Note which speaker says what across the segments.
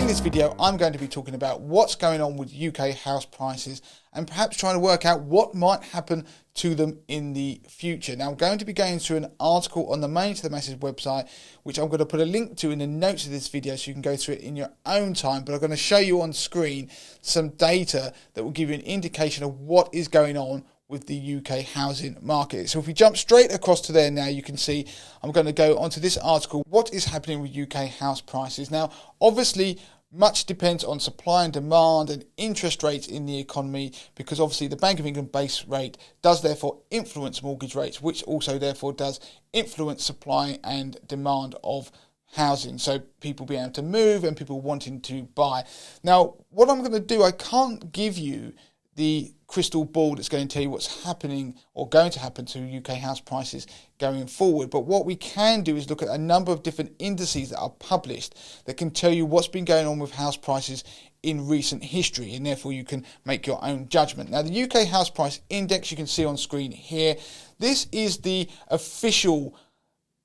Speaker 1: In this video, I'm going to be talking about what's going on with UK house prices and perhaps trying to work out what might happen to them in the future. Now, I'm going to be going through an article on the Main to the Masses website, which I'm going to put a link to in the notes of this video so you can go through it in your own time. But I'm going to show you on screen some data that will give you an indication of what is going on with the UK housing market. So if we jump straight across to there now, you can see I'm going to go onto this article, what is happening with UK house prices. Now, obviously, much depends on supply and demand and interest rates in the economy, because obviously the Bank of England base rate does therefore influence mortgage rates, which also therefore does influence supply and demand of housing, so people being able to move and people wanting to buy. Now, what I'm going to do, I can't give you the crystal ball that's going to tell you what's happening or going to happen to UK house prices going forward. But what we can do is look at a number of different indices that are published that can tell you what's been going on with house prices in recent history, and therefore you can make your own judgment. Now, the UK house price index you can see on screen here. This is the official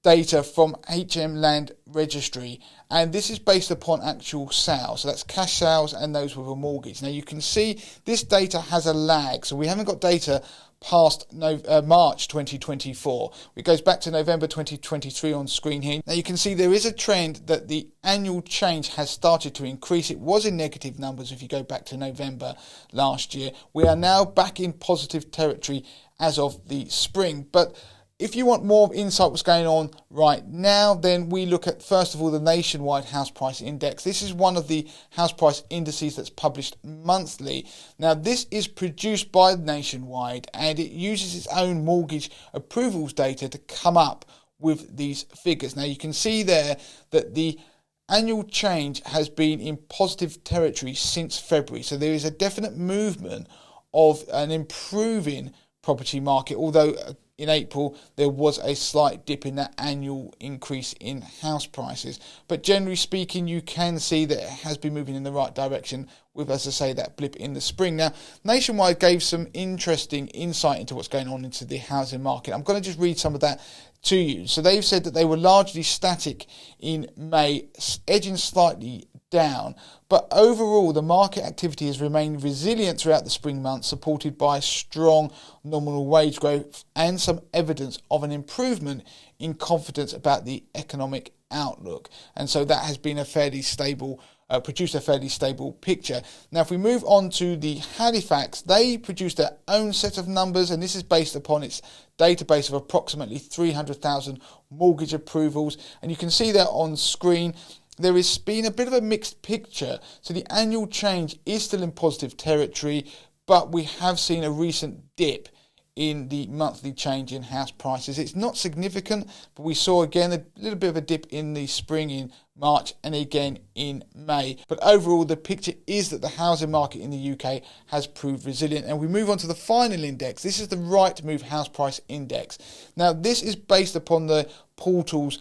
Speaker 1: data from HM Land Registry, and this is based upon actual sales, so that's cash sales and those with a mortgage. Now you can see this data has a lag, so we haven't got data past March 2024. It goes back to November 2023 on screen here. Now you can see there is a trend that the annual change has started to increase. It was in negative numbers if you go back to November last year. We are now back in positive territory as of the spring, but if you want more insight what's going on right now, then we look at, first of all, the nationwide house price index. This is one of the house price indices that's published monthly. Now, this is produced by Nationwide, and it uses its own mortgage approvals data to come up with these figures. Now, you can see there that the annual change has been in positive territory since February. So there is a definite movement of an improving property market, although in April there was a slight dip in that annual increase in house prices. But generally speaking, you can see that it has been moving in the right direction with, as I say, that blip in the spring. Now, Nationwide gave some interesting insight into what's going on into the housing market. I'm going to just read some of that to you. So they've said that they were largely static in May, edging slightly down, but overall the market activity has remained resilient throughout the spring months, supported by strong nominal wage growth and some evidence of an improvement in confidence about the economic outlook. And so that has been a fairly stable produced a fairly stable picture. Now, if we move on to the Halifax, they produced their own set of numbers, and this is based upon its database of approximately 300,000 mortgage approvals. And you can see there on screen, there has been a bit of a mixed picture. So the annual change is still in positive territory, but we have seen a recent dip in the monthly change in house prices. It's not significant, but we saw again a little bit of a dip in the spring in March and again in May. But overall, the picture is that the housing market in the UK has proved resilient. And we move on to the final index. This is the Rightmove house price index. Now, this is based upon the portal's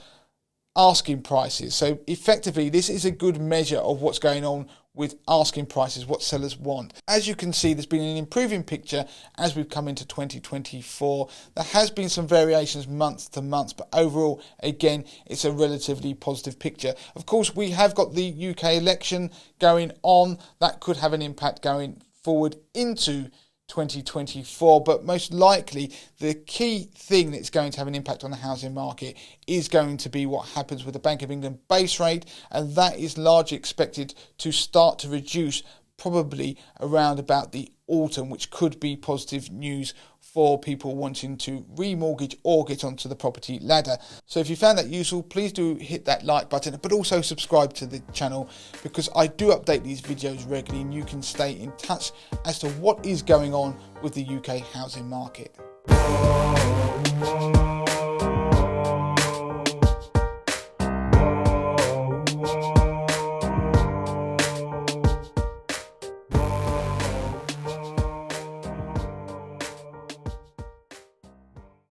Speaker 1: asking prices. So effectively, this is a good measure of what's going on with asking prices, what sellers want. As you can see, there's been an improving picture as we've come into 2024. There has been some variations month to month, but overall, again, it's a relatively positive picture. Of course, we have got the UK election going on. That could have an impact going forward into 2024, but most likely the key thing that's going to have an impact on the housing market is going to be what happens with the Bank of England base rate, and that is largely expected to start to reduce probably around about the autumn, which could be positive news for people wanting to remortgage or get onto the property ladder. So if you found that useful, please do hit that like button, but also subscribe to the channel, because I do update these videos regularly and you can stay in touch as to what is going on with the UK housing market.